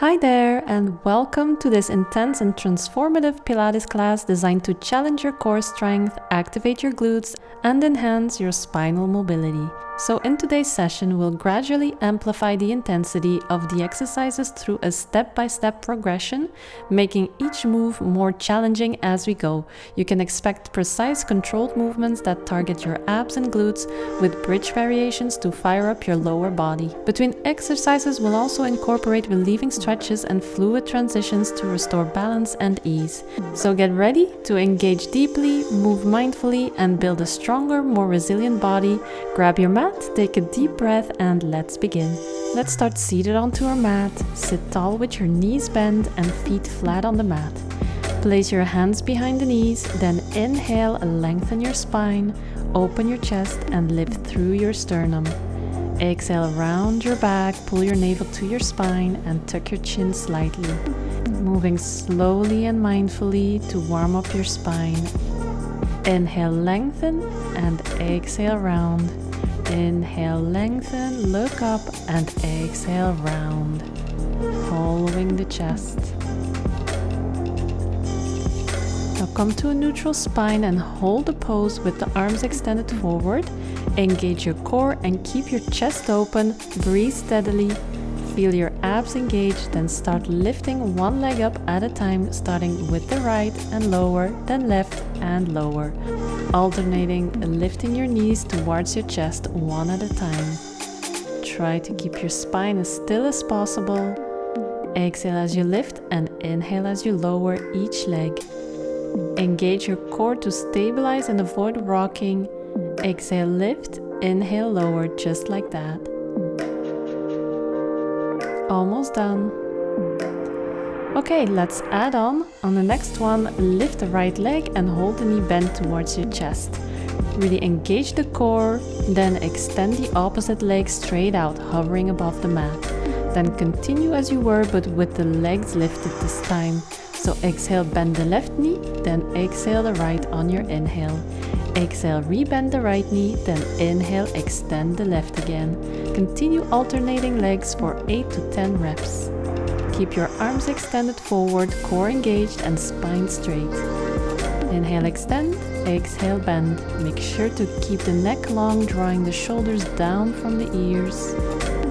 Hi there, and welcome to this intense and transformative Pilates class designed to challenge your core strength, activate your glutes, and enhance your spinal mobility. So in today's session, we'll gradually amplify the intensity of the exercises through a step-by-step progression, making each move more challenging as we go. You can expect precise, controlled movements that target your abs and glutes, with bridge variations to fire up your lower body. Between exercises, we'll also incorporate relieving stretches and fluid transitions to restore balance and ease. So get ready to engage deeply, move mindfully, and build a stronger, more resilient body. Grab your mat, take a deep breath, and let's begin. Let's start seated onto our mat. Sit tall with your knees bent and feet flat on the mat. Place your hands behind the knees, then inhale, lengthen your spine, open your chest, and lift through your sternum. Exhale, round your back, pull your navel to your spine, and tuck your chin slightly. Moving slowly and mindfully to warm up your spine. Inhale, lengthen, and exhale, round. Inhale, lengthen, look up, and exhale, round. Following the chest. Now come to a neutral spine and hold the pose with the arms extended forward. Engage your core and keep your chest open. Breathe steadily. Feel your abs engaged, then start lifting one leg up at a time, starting with the right and lower, then left and lower. Alternating lifting your knees towards your chest one at a time. Try to keep your spine as still as possible. Exhale as you lift and inhale as you lower each leg. Engage your core to stabilize and avoid rocking. Exhale, lift, inhale, lower, just like that. Almost done. Okay, let's add on. On the next one, lift the right leg and hold the knee bent towards your chest. Really engage the core, then extend the opposite leg straight out, hovering above the mat. Then continue as you were, but with the legs lifted this time. So exhale, bend the left knee, then exhale the right on your inhale. Exhale, rebend the right knee, then inhale, extend the left again. Continue alternating legs for 8 to 10 reps. Keep your arms extended forward, core engaged, and spine straight. Inhale, extend, exhale, bend. Make sure to keep the neck long, drawing the shoulders down from the ears.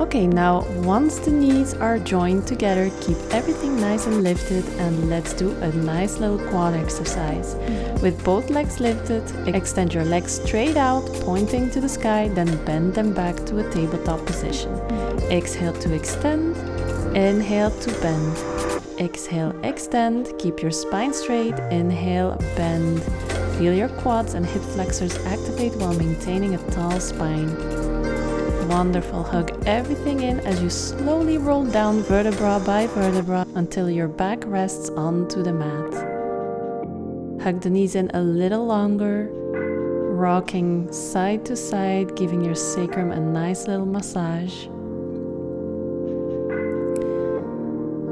Okay, now once the knees are joined together, keep everything nice and lifted, and let's do a nice little quad exercise. With both legs lifted, extend your legs straight out, pointing to the sky, then bend them back to a tabletop position. Exhale to extend, inhale to bend. Exhale, extend, keep your spine straight, inhale, bend. Feel your quads and hip flexors activate while maintaining a tall spine. Wonderful. Hug everything in as you slowly roll down vertebra by vertebra until your back rests onto the mat. Hug the knees in a little longer, rocking side to side, giving your sacrum a nice little massage.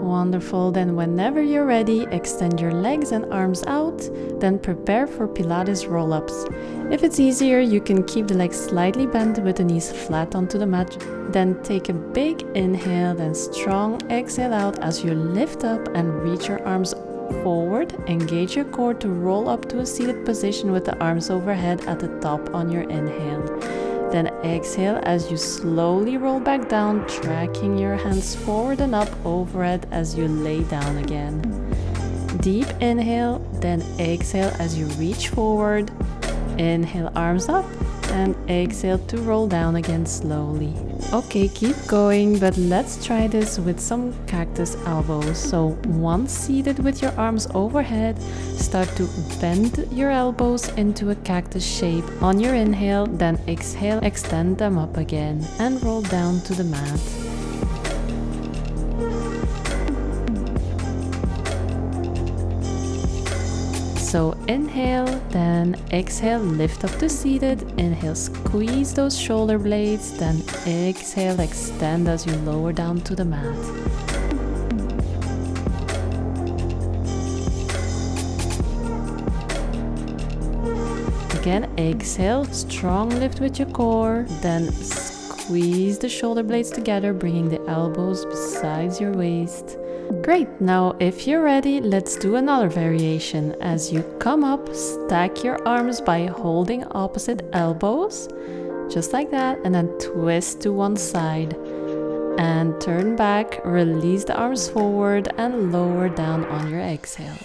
Wonderful. Then whenever you're ready, extend your legs and arms out, then prepare for Pilates roll-ups. If it's easier, you can keep the legs slightly bent with the knees flat onto the mat. Then take a big inhale, then strong exhale out as you lift up and reach your arms forward. Engage your core to roll up to a seated position with the arms overhead at the top on your inhale. Then exhale as you slowly roll back down, tracking your hands forward and up overhead as you lay down again. Deep inhale, then exhale as you reach forward. Inhale, arms up, and exhale to roll down again slowly. Okay, keep going, but let's try this with some cactus elbows. So once seated with your arms overhead, start to bend your elbows into a cactus shape on your inhale, then exhale, extend them up again and roll down to the mat. So inhale, then exhale, lift up to seated. Inhale, squeeze those shoulder blades, then exhale, extend as you lower down to the mat. Again, exhale, strong lift with your core, then squeeze the shoulder blades together, bringing the elbows beside your waist. Great, now if you're ready, let's do another variation. As you come up, stack your arms by holding opposite elbows, just like that, and then twist to one side. And turn back, release the arms forward and lower down on your exhale.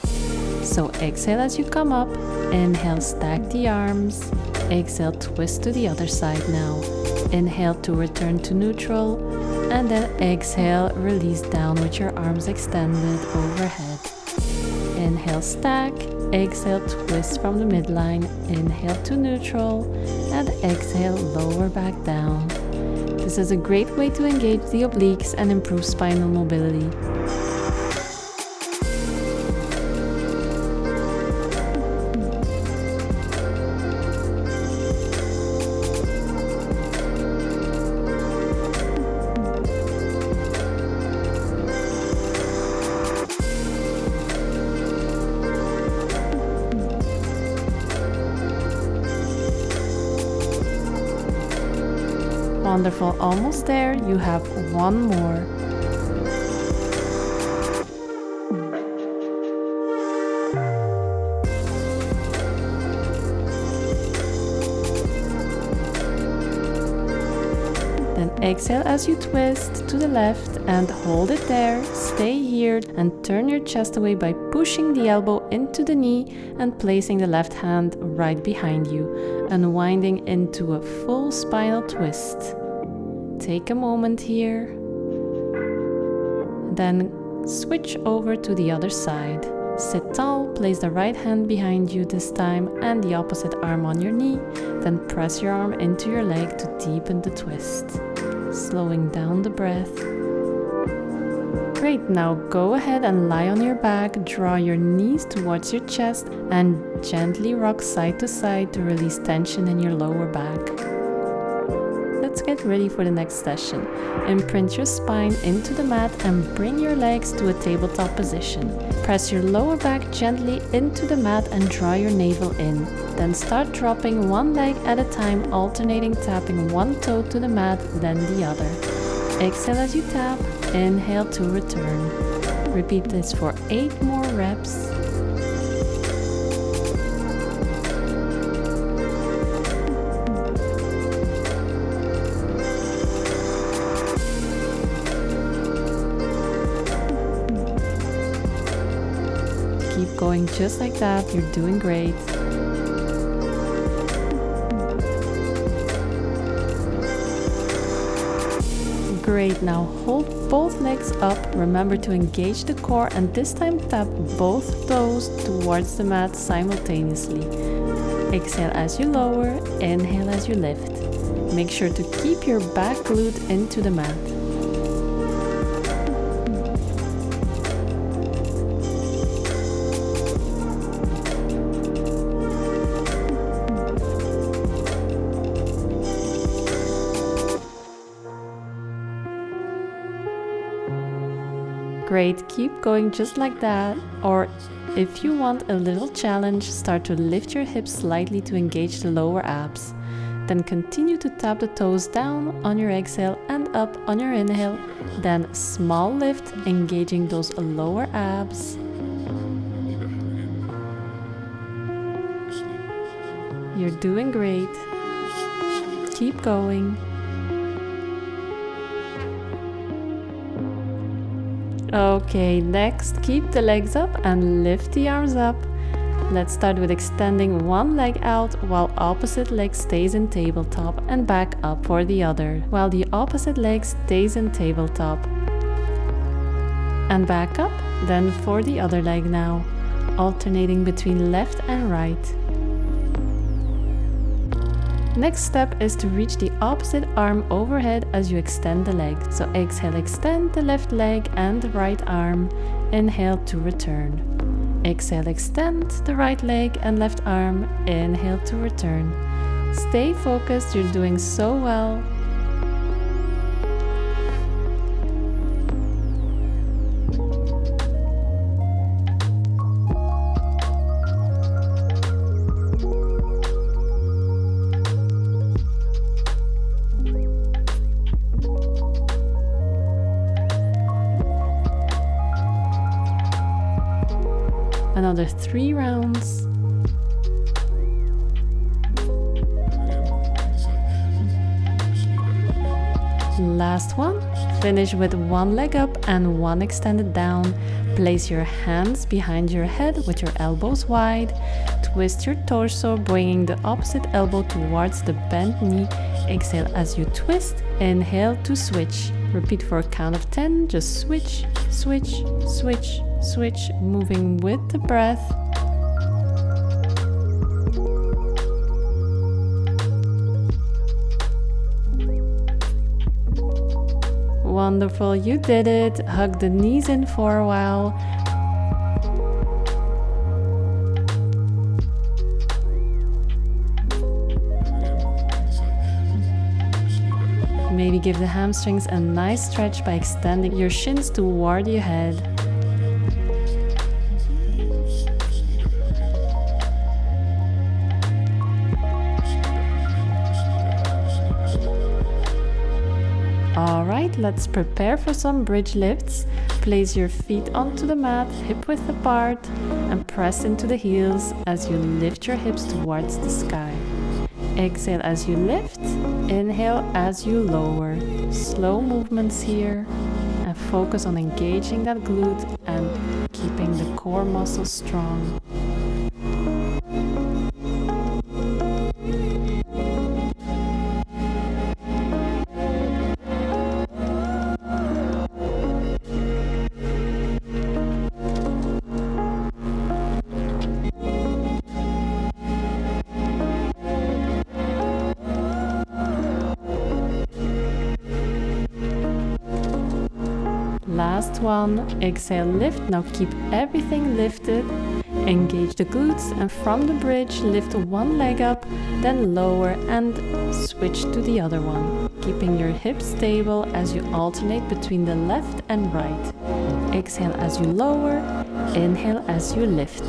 So exhale as you come up, inhale, stack the arms, exhale, twist to the other side now. Inhale to return to neutral, and then exhale, release down with your arms extended overhead. Inhale, stack, exhale, twist from the midline, inhale to neutral, and exhale, lower back down. This is a great way to engage the obliques and improve spinal mobility. Wonderful, almost there. You have one more. Then exhale as you twist to the left and hold it there. Stay here and turn your chest away by pushing the elbow into the knee and placing the left hand right behind you, unwinding into a full spinal twist. Take a moment here, then switch over to the other side. Sit tall, place the right hand behind you this time and the opposite arm on your knee, then press your arm into your leg to deepen the twist, slowing down the breath. Great, now go ahead and lie on your back, draw your knees towards your chest and gently rock side to side to release tension in your lower back. Let's get ready for the next session. Imprint your spine into the mat and bring your legs to a tabletop position. Press your lower back gently into the mat and draw your navel in. Then start dropping one leg at a time, alternating tapping one toe to the mat, then the other. Exhale as you tap, inhale to return. Repeat this for 8 more reps. Keep going just like that, you're doing great. Great, now hold both legs up, remember to engage the core and this time tap both toes towards the mat simultaneously. Exhale as you lower, inhale as you lift. Make sure to keep your back glute into the mat. Great, keep going just like that, or if you want a little challenge, start to lift your hips slightly to engage the lower abs. Then continue to tap the toes down on your exhale and up on your inhale. Then small lift, engaging those lower abs. You're doing great. Keep going. Okay, next, keep the legs up and lift the arms up. Let's start with extending one leg out while opposite leg stays in tabletop and back up for the other, while the opposite leg stays in tabletop. And back up, then for the other leg now, alternating between left and right. Next step is to reach the opposite arm overhead as you extend the leg. So exhale, extend the left leg and the right arm. Inhale to return. Exhale, extend the right leg and left arm. Inhale to return. Stay focused, you're doing so well. Another 3 rounds. Last one. Finish with one leg up and one extended down. Place your hands behind your head with your elbows wide. Twist your torso, bringing the opposite elbow towards the bent knee. Exhale as you twist. Inhale to switch. Repeat for a count of 10. Just switch, switch, switch, switch, moving with the breath. Wonderful, you did it. Hug the knees in for a while. Maybe give the hamstrings a nice stretch by extending your shins toward your head. Alright, let's prepare for some bridge lifts. Place your feet onto the mat, hip width apart, and press into the heels as you lift your hips towards the sky. Exhale as you lift, inhale as you lower. Slow movements here, and focus on engaging that glute and keeping the core muscles strong. Last one, exhale, lift. Now keep everything lifted. Engage the glutes, and from the bridge, lift one leg up, then lower and switch to the other one, keeping your hips stable as you alternate between the left and right. Exhale as you lower, inhale as you lift.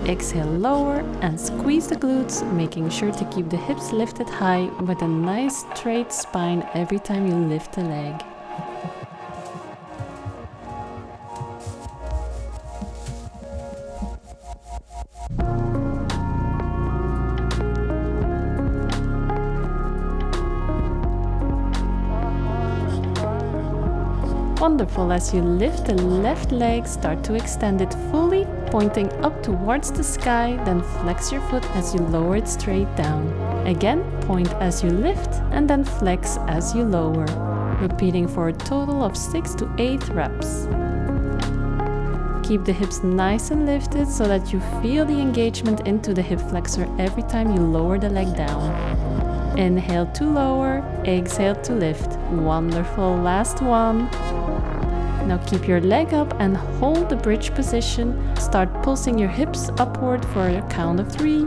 Exhale, lower and squeeze the glutes, making sure to keep the hips lifted high with a nice straight spine every time you lift a leg. Wonderful, as you lift the left leg, start to extend it fully, pointing up towards the sky, then flex your foot as you lower it straight down. Again, point as you lift, and then flex as you lower, repeating for a total of 6 to 8 reps. Keep the hips nice and lifted so that you feel the engagement into the hip flexor every time you lower the leg down. Inhale to lower, exhale to lift. Wonderful, last one. Now keep your leg up and hold the bridge position. Start pulsing your hips upward for a count of 3,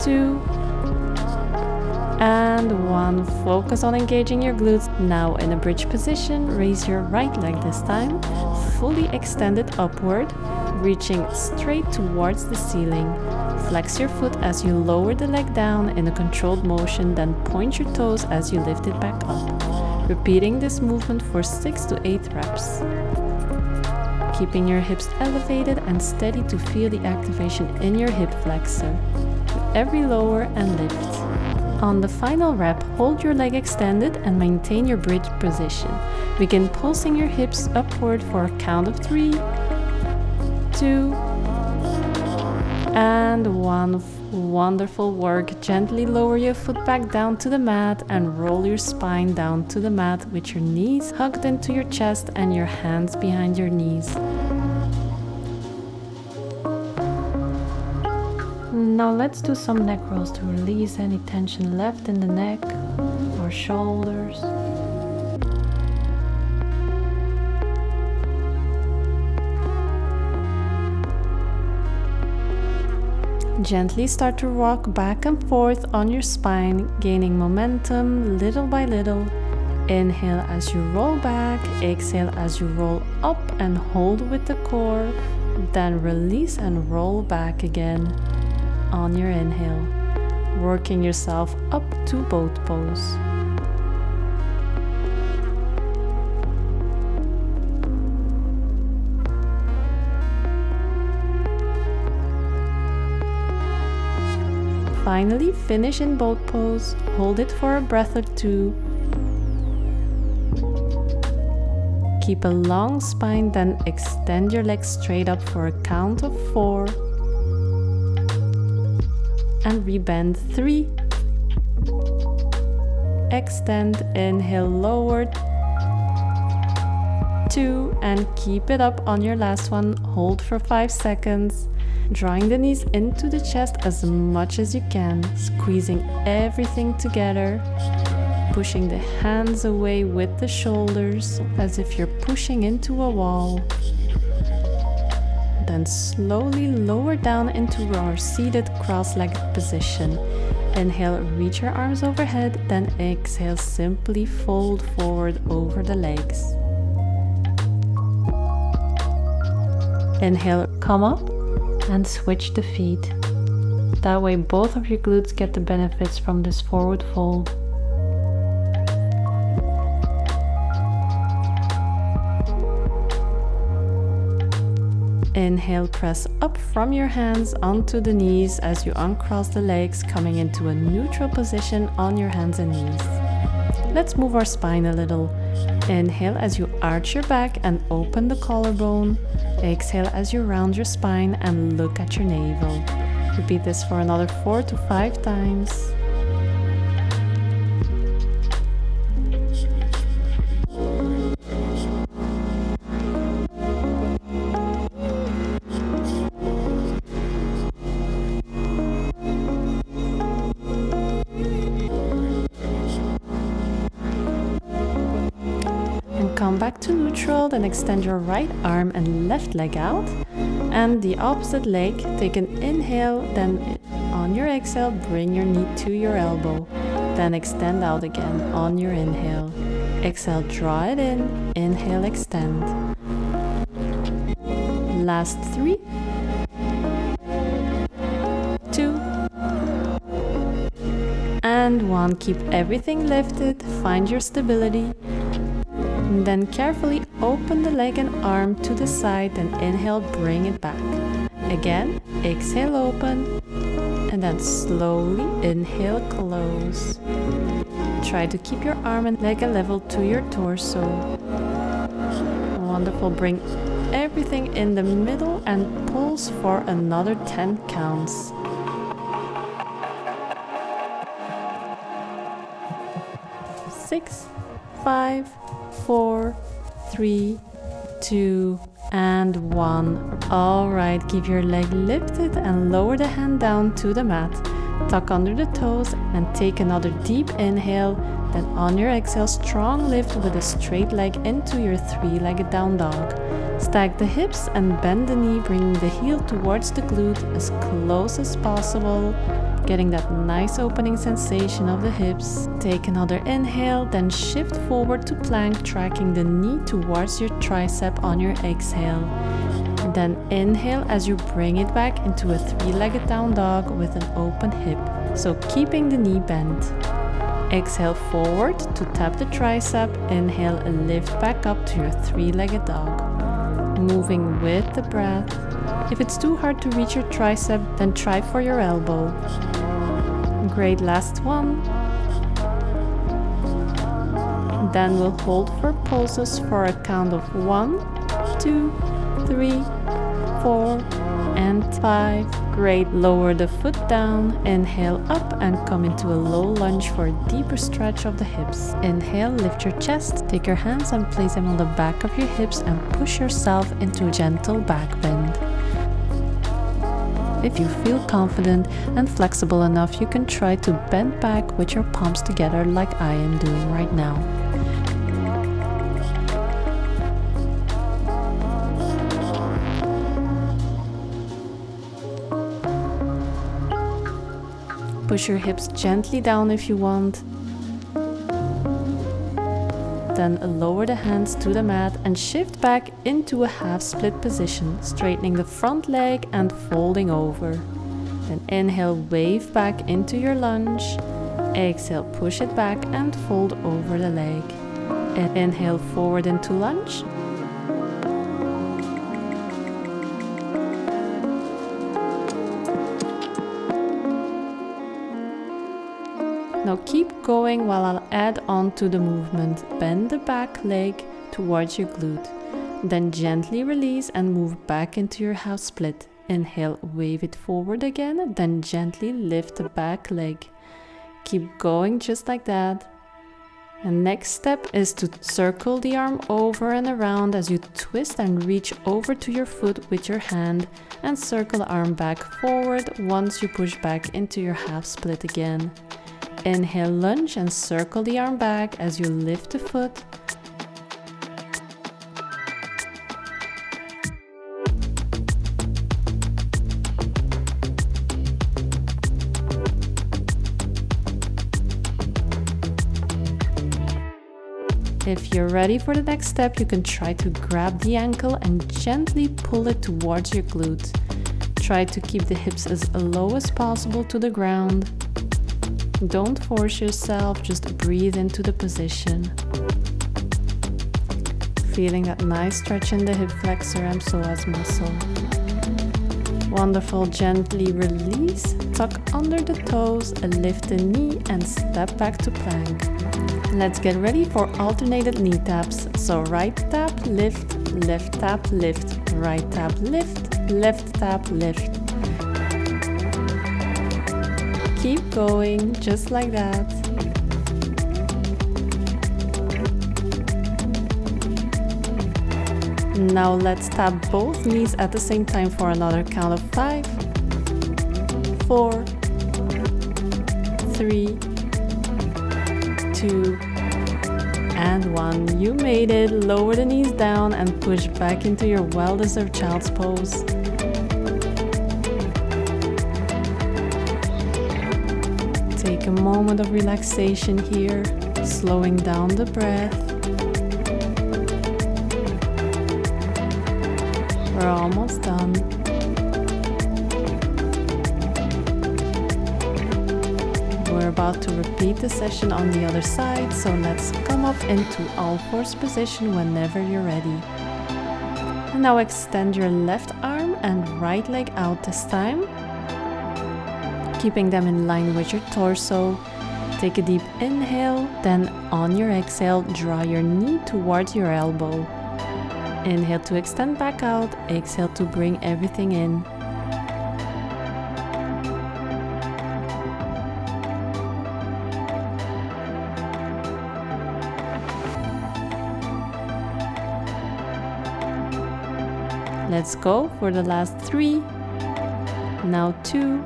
2, and 1. Focus on engaging your glutes. Now in a bridge position, raise your right leg this time, fully extend it upward, reaching straight towards the ceiling. Flex your foot as you lower the leg down in a controlled motion, then point your toes as you lift it back up. Repeating this movement for 6 to 8 reps. Keeping your hips elevated and steady to feel the activation in your hip flexor. With every lower and lift. On the final rep, hold your leg extended and maintain your bridge position. Begin pulsing your hips upward for a count of 3, 2, and 1. Wonderful work. Gently lower your foot back down to the mat and roll your spine down to the mat with your knees hugged into your chest and your hands behind your knees. Now let's do some neck rolls to release any tension left in the neck or shoulders. Gently start to rock back and forth on your spine, gaining momentum little by little. Inhale as you roll back, exhale as you roll up and hold with the core. Then release and roll back again on your inhale, working yourself up to boat pose. finally finish in boat pose. Hold it for a breath or two. Keep a long spine, then extend your legs straight up for a count of 4. And rebend 3. Extend, inhale, lower. 2, and keep it up on your last one. Hold for 5 seconds. Drawing the knees into the chest as much as you can, squeezing everything together. Pushing the hands away with the shoulders as if you're pushing into a wall. Then slowly lower down into our seated cross-legged position. Inhale, reach your arms overhead, then exhale, simply fold forward over the legs. Inhale, come up and switch the feet. That way both of your glutes get the benefits from this forward fold. Inhale, press up from your hands onto the knees as you uncross the legs, coming into a neutral position on your hands and knees. Let's move our spine a little. Inhale as you arch your back and open the collarbone. Exhale as you round your spine and look at your navel. Repeat this for another 4 to 5 times. Come back to neutral, then extend your right arm and left leg out. And the opposite leg, take an inhale, then on your exhale, bring your knee to your elbow. Then extend out again on your inhale. Exhale, draw it in, inhale, extend. Last 3, 2, and 1. Keep everything lifted, find your stability. And then carefully open the leg and arm to the side and inhale, bring it back. Again, exhale, open, and then slowly inhale, close. Try to keep your arm and leg level to your torso. Wonderful, bring everything in the middle and pulse for another 10 counts. 6, 5, 4, 3, 2, and 1. Alright, keep your leg lifted and lower the hand down to the mat. Tuck under the toes and take another deep inhale. Then on your exhale, strong lift with a straight leg into your 3-legged down dog. Stack the hips and bend the knee, bringing the heel towards the glute as close as possible. Getting that nice opening sensation of the hips. Take another inhale, then shift forward to plank, tracking the knee towards your tricep on your exhale. And then inhale as you bring it back into a 3-legged down dog with an open hip, so keeping the knee bent. Exhale forward to tap the tricep, inhale and lift back up to your 3-legged dog. Moving with the breath. If it's too hard to reach your tricep, then try for your elbow. Great, last one. Then we'll hold for pulses for a count of 1, 2, 3, 4, and 5. Great, lower the foot down, inhale up and come into a low lunge for a deeper stretch of the hips. Inhale, lift your chest, take your hands and place them on the back of your hips and push yourself into a gentle back bend. If you feel confident and flexible enough, you can try to bend back with your palms together like I am doing right now. Push your hips gently down if you want. Then lower the hands to the mat and shift back into a half split position, straightening the front leg and folding over. Then inhale, wave back into your lunge. Exhale, push it back and fold over the leg. And inhale forward into lunge. Now keep going while I'll add on to the movement. Bend the back leg towards your glute. Then gently release and move back into your half split. Inhale, wave it forward again, then gently lift the back leg. Keep going just like that. And next step is to circle the arm over and around as you twist and reach over to your foot with your hand and circle the arm back forward once you push back into your half split again. Inhale, lunge and circle the arm back as you lift the foot. If you're ready for the next step, you can try to grab the ankle and gently pull it towards your glute. Try to keep the hips as low as possible to the ground. Don't force yourself, just breathe into the position. Feeling that nice stretch in the hip flexor and psoas muscle. Wonderful, gently release, tuck under the toes, lift the knee and step back to plank. Let's get ready for alternated knee taps. So right tap, lift, left tap, lift, right tap, lift, left tap, lift. Keep going, just like that. Now let's tap both knees at the same time for another count of 5, 4, 3, 2, and 1. You made it. Lower the knees down and push back into your well-deserved child's pose. Take a moment of relaxation here, slowing down the breath. We're almost done. We're about to repeat the session on the other side, so let's come up into all fours position whenever you're ready. And now extend your left arm and right leg out this time, keeping them in line with your torso. Take a deep inhale, then on your exhale, draw your knee towards your elbow. Inhale to extend back out, exhale to bring everything in. Let's go for the last 3. Now 2.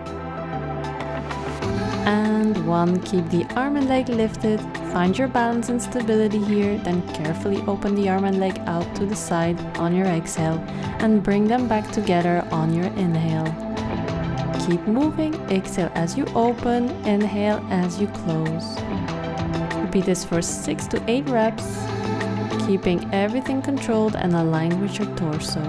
And 1. Keep the arm and leg lifted. Find your balance and stability here, then carefully open the arm and leg out to the side on your exhale and bring them back together on your inhale. Keep moving, exhale as you open, inhale as you close. Repeat this for 6 to 8 reps, keeping everything controlled and aligned with your torso.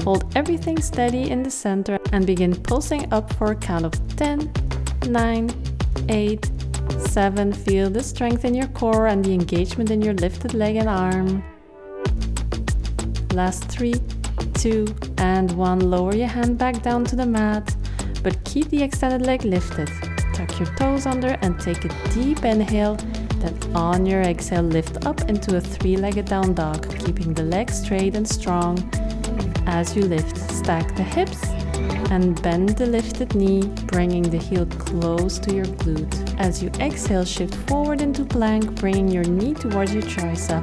Hold everything steady in the center and begin pulsing up for a count of 10, 9, 8, 7. Feel the strength in your core and the engagement in your lifted leg and arm. Last 3, 2, and 1. Lower your hand back down to the mat, but keep the extended leg lifted. Tuck your toes under and take a deep inhale. Then on your exhale, lift up into a 3-legged down dog, keeping the legs straight and strong. As you lift, stack the hips and bend the lifted knee, bringing the heel close to your glute. As you exhale, shift forward into plank, bringing your knee towards your tricep.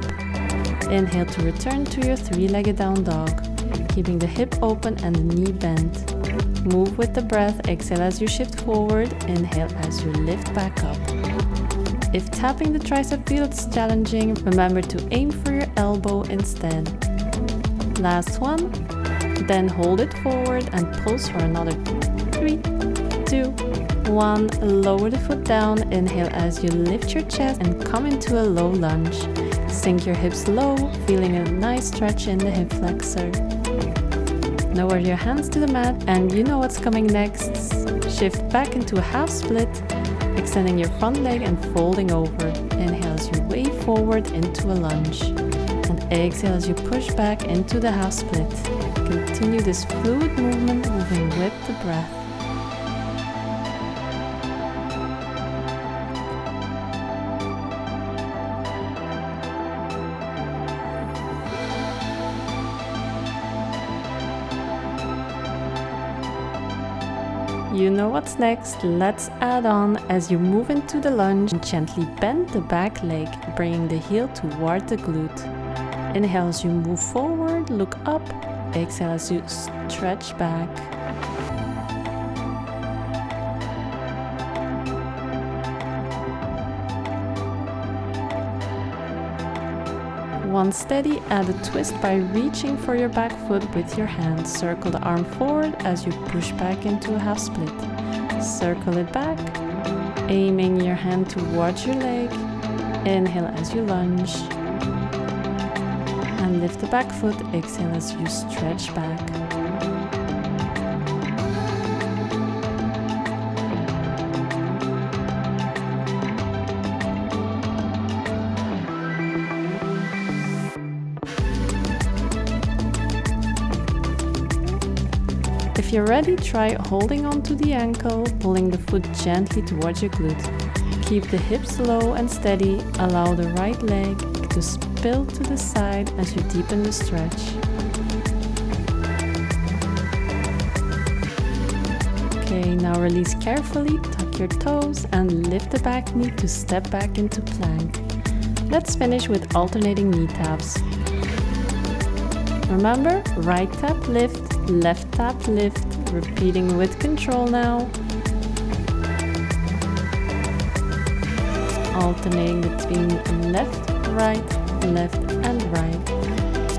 Inhale to return to your 3-legged down dog, keeping the hip open and the knee bent. Move with the breath, exhale as you shift forward, inhale as you lift back up. If tapping the tricep feels challenging, remember to aim for your elbow instead. Last one, then hold it forward and pulse for another 3, 2, 1. Lower the foot down, inhale as you lift your chest and come into a low lunge. Sink your hips low, feeling a nice stretch in the hip flexor. Lower your hands to the mat and you know what's coming next. Shift back into a half split extending your front leg and folding over. Inhale as you wave forward into a lunge. And exhale as you push back into the half split. Continue this fluid movement, moving with the breath. You know what's next. Let's add on as you move into the lunge and gently bend the back leg, bringing the heel toward the glute. Inhale as you move forward, look up. Exhale as you stretch back. Once steady, add a twist by reaching for your back foot with your hand. Circle the arm forward as you push back into a half split. Circle it back, aiming your hand towards your leg. Inhale as you lunge. And lift the back foot. Exhale as you stretch back. If you're ready, try holding onto the ankle, pulling the foot gently towards your glute. Keep the hips low and steady. Allow the right leg to spill to the side as you deepen the stretch. Okay, now release carefully, tuck your toes and lift the back knee to step back into plank. Let's finish with alternating knee taps. Remember, right tap, lift, left tap, lift, repeating with control now. Alternating between left, right, left and right.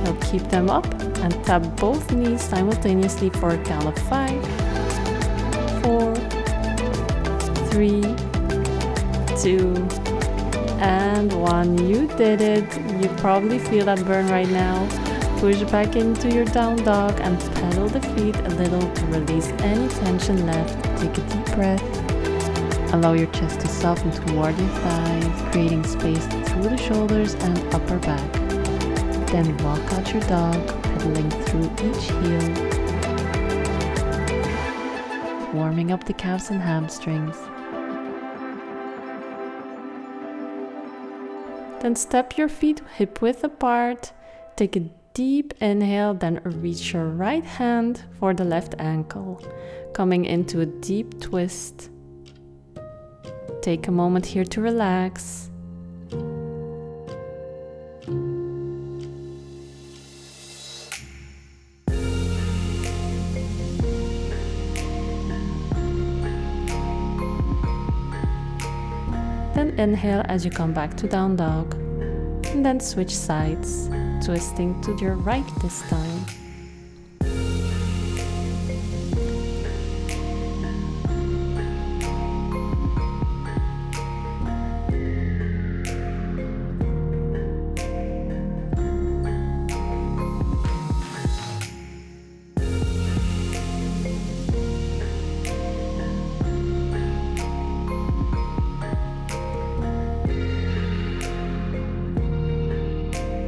Now keep them up and tap both knees simultaneously for a count of 5, 4, 3, 2, and 1. You did it. You probably feel that burn right now. Push back into your down dog and pedal the feet a little to release any tension left. Take a deep breath. Allow your chest to soften toward your thighs, creating space through the shoulders and upper back. Then walk out your dog, pedaling through each heel, warming up the calves and hamstrings. Then step your feet hip width apart. Take a deep inhale, then reach your right hand for the left ankle, coming into a deep twist. Take a moment here to relax. Then inhale as you come back to down dog, and then switch sides, twisting to your right this time.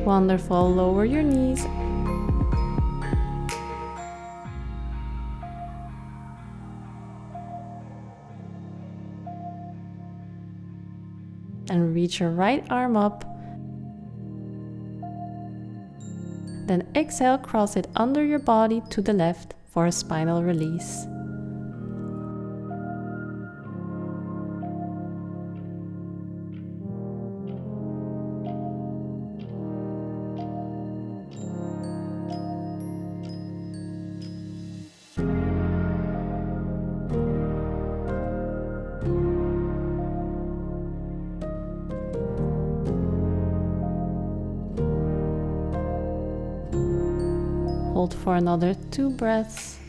Wonderful. Lower your knees. And reach your right arm up. Then exhale, cross it under your body to the left for a spinal release. Hold for another 2 breaths.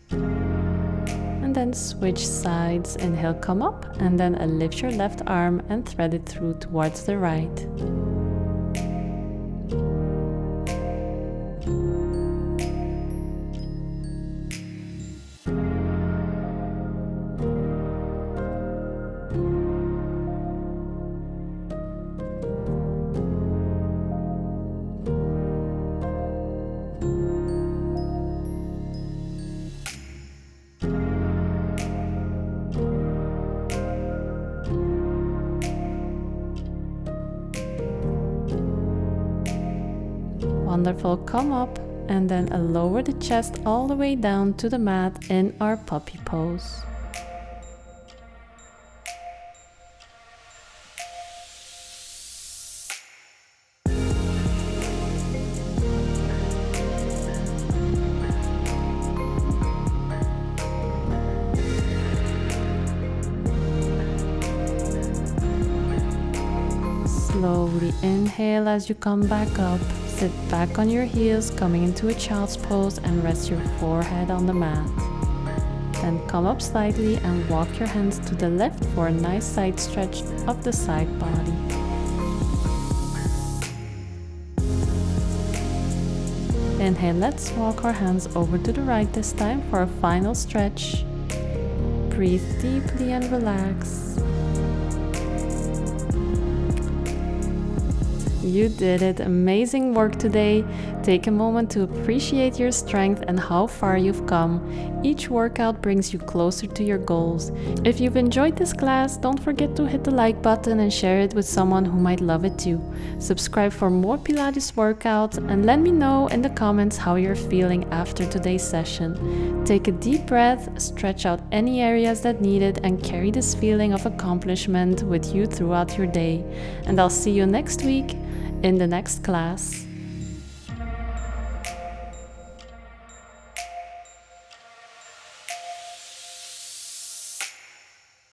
And then switch sides. Inhale, come up, and then lift your left arm and thread it through towards the right. Wonderful. Come up and then lower the chest all the way down to the mat in our puppy pose. Slowly inhale as you come back up. Sit back on your heels, coming into a child's pose, and rest your forehead on the mat. Then come up slightly and walk your hands to the left for a nice side stretch of the side body. Inhale, let's walk our hands over to the right this time for a final stretch. Breathe deeply and relax. You did it. Amazing work today. Take a moment to appreciate your strength and how far you've come. Each workout brings you closer to your goals. If you've enjoyed this class, don't forget to hit the like button and share it with someone who might love it too. Subscribe for more Pilates workouts and let me know in the comments how you're feeling after today's session. Take a deep breath, stretch out any areas that need it, and carry this feeling of accomplishment with you throughout your day. And I'll see you next week in the next class.